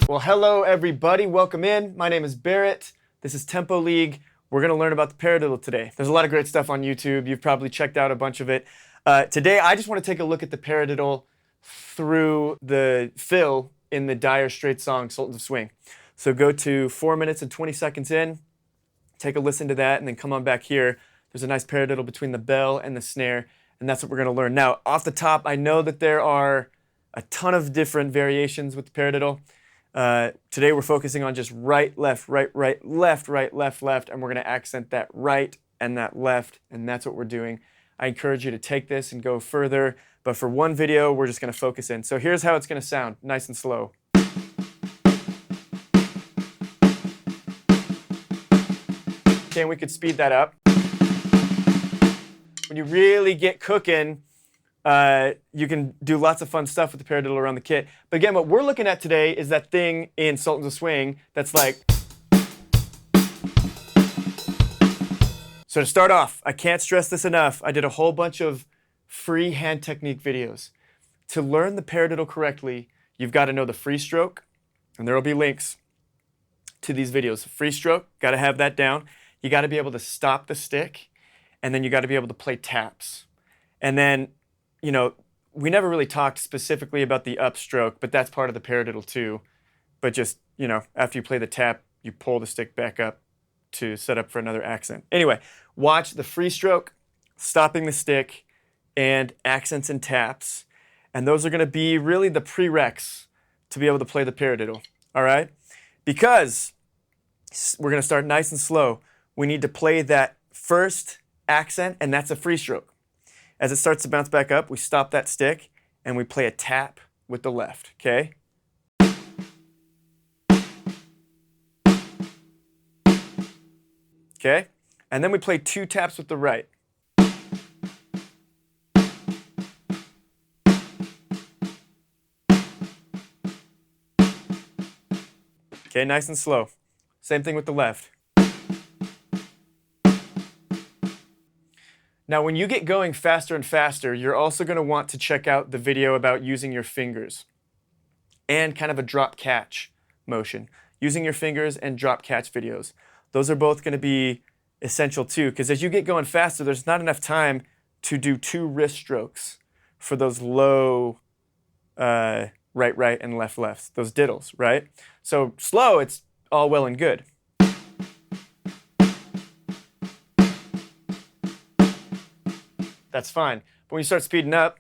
Well, hello everybody, welcome in. My name is Barrett. This is Tempo League. We're gonna learn about the paradiddle today. There's a lot of great stuff on YouTube. You've probably checked out a bunch of it. Today, I just wanna take a look at the paradiddle through the fill in the Dire Straits song, Sultans of Swing. So go to 4 minutes and 20 seconds in, take a listen to that, and then come on back here. There's a nice paradiddle between the bell and the snare, and that's what we're gonna learn. Now, off the top, I know that there are a ton of different variations with the paradiddle. Today we're focusing on just right, left, right, right, left, right, left, left, and we're going to accent that right and that left, and that's what we're doing. I encourage you to take this and go further, but for one video, we're just going to focus in. So here's how it's going to sound, nice and slow. Okay, and we could speed that up. When you really get cooking, you can do lots of fun stuff with the paradiddle around the kit. But again, what we're looking at today is that thing in Sultans of Swing that's like... So to start off, I can't stress this enough, I did a whole bunch of free hand technique videos. To learn the paradiddle correctly, you've got to know the free stroke, and there will be links to these videos. Free stroke, got to have that down. You got to be able to stop the stick, and then you got to be able to play taps. And then, you know, we never really talked specifically about the upstroke, but that's part of the paradiddle too. But just, you know, after you play the tap, you pull the stick back up to set up for another accent. Anyway, watch the free stroke, stopping the stick, and accents and taps. And those are going to be really the prereqs to be able to play the paradiddle, all right? Because we're going to start nice and slow. We need to play that first accent, and that's a free stroke. As it starts to bounce back up, we stop that stick and we play a tap with the left, okay? Okay? And then we play 2 taps with the right. Okay, nice and slow. Same thing with the left. Now, when you get going faster and faster, you're also going to want to check out the video about using your fingers and kind of a drop catch motion. Using your fingers and drop catch videos. Those are both going to be essential too, because as you get going faster, there's not enough time to do 2 wrist strokes for those low right, right, and left, lefts, those diddles, right? So slow, it's all well and good. That's fine. But when you start speeding up,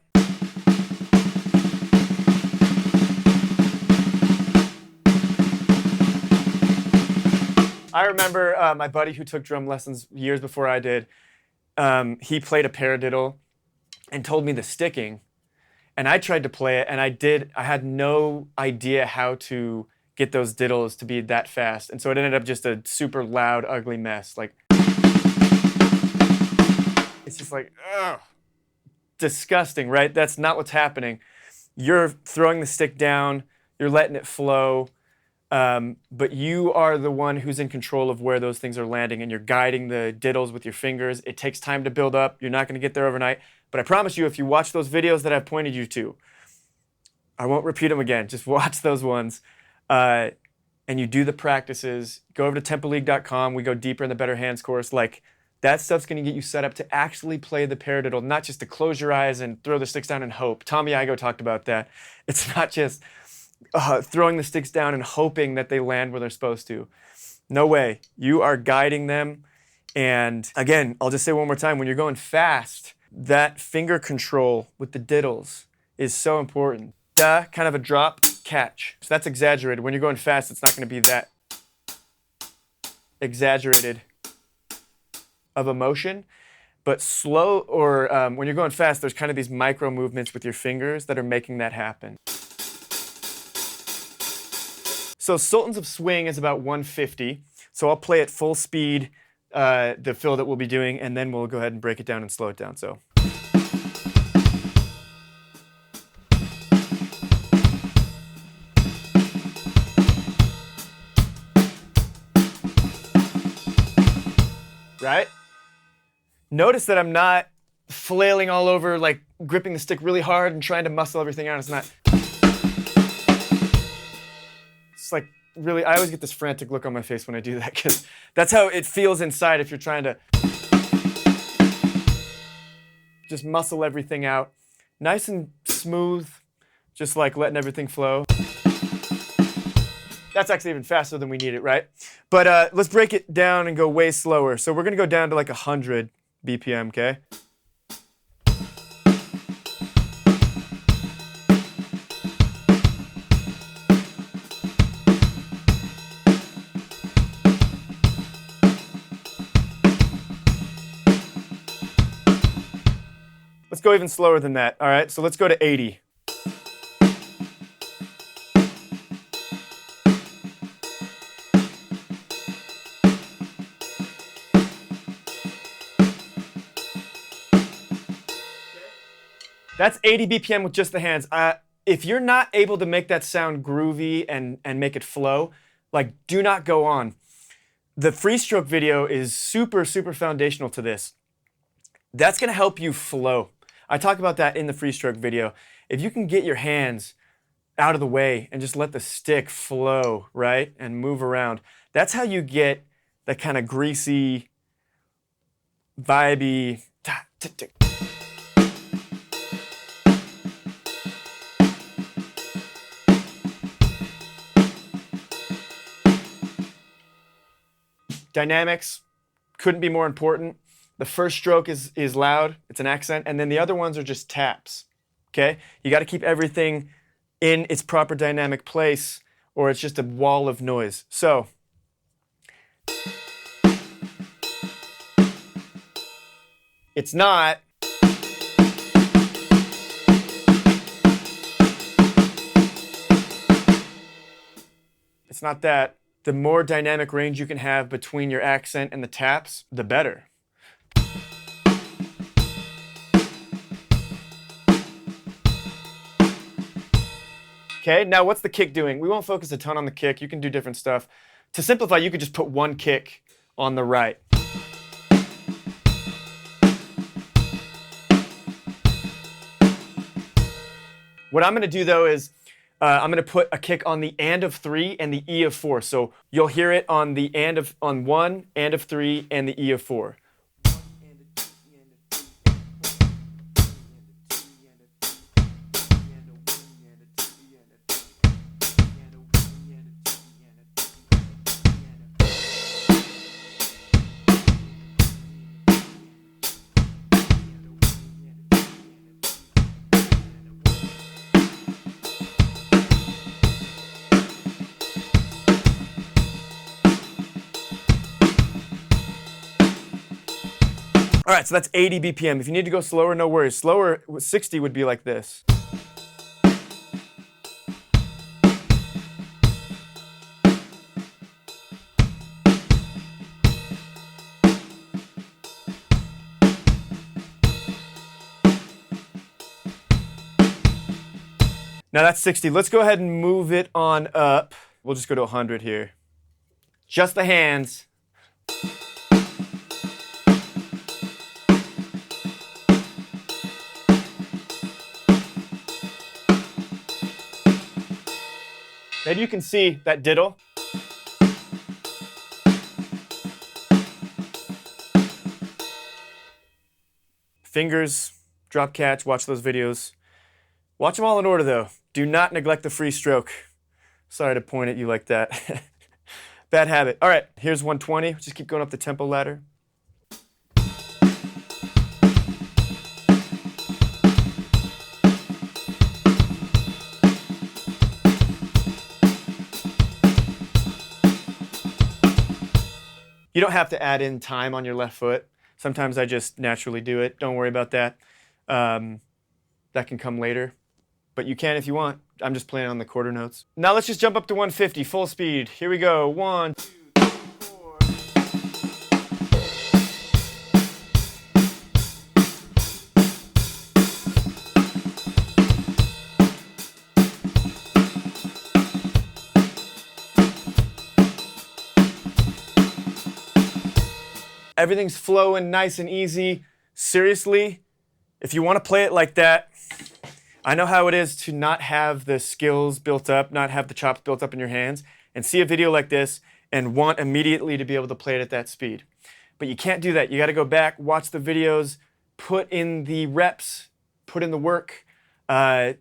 I remember my buddy who took drum lessons years before I did, he played a paradiddle and told me the sticking. And I tried to play it, and I had no idea how to get those diddles to be that fast. And so it ended up just a super loud, ugly mess. Like, it's just like, ugh. Disgusting, right? That's not what's happening. You're throwing the stick down, you're letting it flow, but you are the one who's in control of where those things are landing, and you're guiding the diddles with your fingers. It takes time to build up. You're not going to get there overnight, but I promise you, if you watch those videos that I've pointed you to, I won't repeat them again. Just watch those ones, and you do the practices. Go over to tempoleague.com. We go deeper in the Better Hands course. Like, that stuff's going to get you set up to actually play the paradiddle, not just to close your eyes and throw the sticks down and hope. Tommy Igoe talked about that. It's not just throwing the sticks down and hoping that they land where they're supposed to. No way. You are guiding them. And again, I'll just say one more time, when you're going fast, that finger control with the diddles is so important. Da, kind of a drop, catch. So that's exaggerated. When you're going fast, it's not going to be that exaggerated of emotion, but slow, or when you're going fast, there's kind of these micro movements with your fingers that are making that happen. So Sultans of Swing is about 150, so I'll play at full speed, the fill that we'll be doing, and then we'll go ahead and break it down and slow it down. So. Right? Notice that I'm not flailing all over, like gripping the stick really hard and trying to muscle everything out. It's not. It's like really, I always get this frantic look on my face when I do that because that's how it feels inside if you're trying to just muscle everything out. Nice and smooth, just like letting everything flow. That's actually even faster than we need it, right? But let's break it down and go way slower. So we're gonna go down to like 100 BPM, okay? Let's go even slower than that, all right? So let's go to 80. That's 80 BPM with just the hands. If you're not able to make that sound groovy and make it flow, like do not go on. The free stroke video is super, super foundational to this. That's gonna help you flow. I talk about that in the free stroke video. If you can get your hands out of the way and just let the stick flow, right? And move around. That's how you get that kind of greasy, vibey, dynamics couldn't be more important. The first stroke is loud, it's an accent, and then the other ones are just taps, okay? You gotta keep everything in its proper dynamic place or it's just a wall of noise. So, it's not that. The more dynamic range you can have between your accent and the taps, the better. Okay, now what's the kick doing? We won't focus a ton on the kick. You can do different stuff. To simplify, you could just put one kick on the right. What I'm gonna do though is I'm going to put a kick on the and of 3 and the E of 4. So you'll hear it on the on 1, and of 3, and the E of 4. All right, so that's 80 BPM. If you need to go slower, no worries. Slower, 60 would be like this. Now that's 60. Let's go ahead and move it on up. We'll just go to 100 here. Just the hands. Maybe you can see that diddle. Fingers, drop catch, watch those videos. Watch them all in order though. Do not neglect the free stroke. Sorry to point at you like that. Bad habit. All right, here's 120. Just keep going up the tempo ladder. You don't have to add in time on your left foot. Sometimes I just naturally do it. Don't worry about that. That can come later. But you can if you want. I'm just playing on the quarter notes. Now let's just jump up to 150, full speed. Here we go. 1, 2, 3, 4. Everything's flowing nice and easy. Seriously, if you want to play it like that, I know how it is to not have the skills built up, not have the chops built up in your hands. and see a video like this and want immediately to be able to play it at that speed. But you can't do that. You got to go back, watch the videos, put in the reps, put in the work, get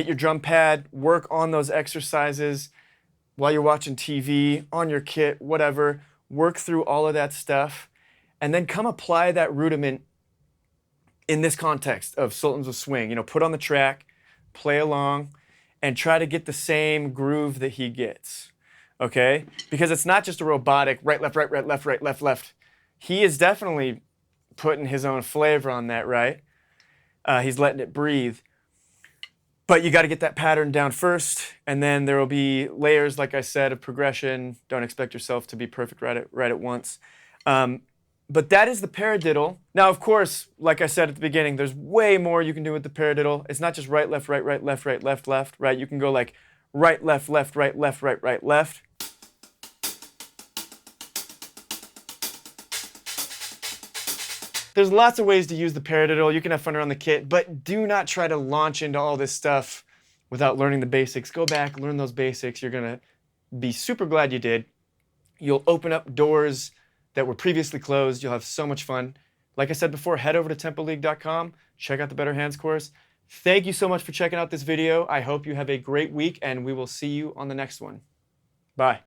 your drum pad, work on those exercises while you're watching TV, on your kit, whatever. Work through all of that stuff, and then come apply that rudiment in this context of Sultans of Swing. You know, put on the track, play along, and try to get the same groove that he gets, okay? Because it's not just a robotic right, left, right, left, right, left, left. He is definitely putting his own flavor on that, right? He's letting it breathe. But you got to get that pattern down first, and then there will be layers, like I said, of progression. Don't expect yourself to be perfect right at once. But that is the paradiddle. Now, of course, like I said at the beginning, there's way more you can do with the paradiddle. It's not just right, left, right, left, right, left, left, right? You can go like right, left, left, right, left, right, left. There's lots of ways to use the paradiddle. You can have fun around the kit, but do not try to launch into all this stuff without learning the basics. Go back, learn those basics. You're gonna be super glad you did. You'll open up doors that were previously closed. You'll have so much fun. Like I said before, head over to tempoleague.com, check out the Better Hands course. Thank you so much for checking out this video. I hope you have a great week, and we will see you on the next one. Bye.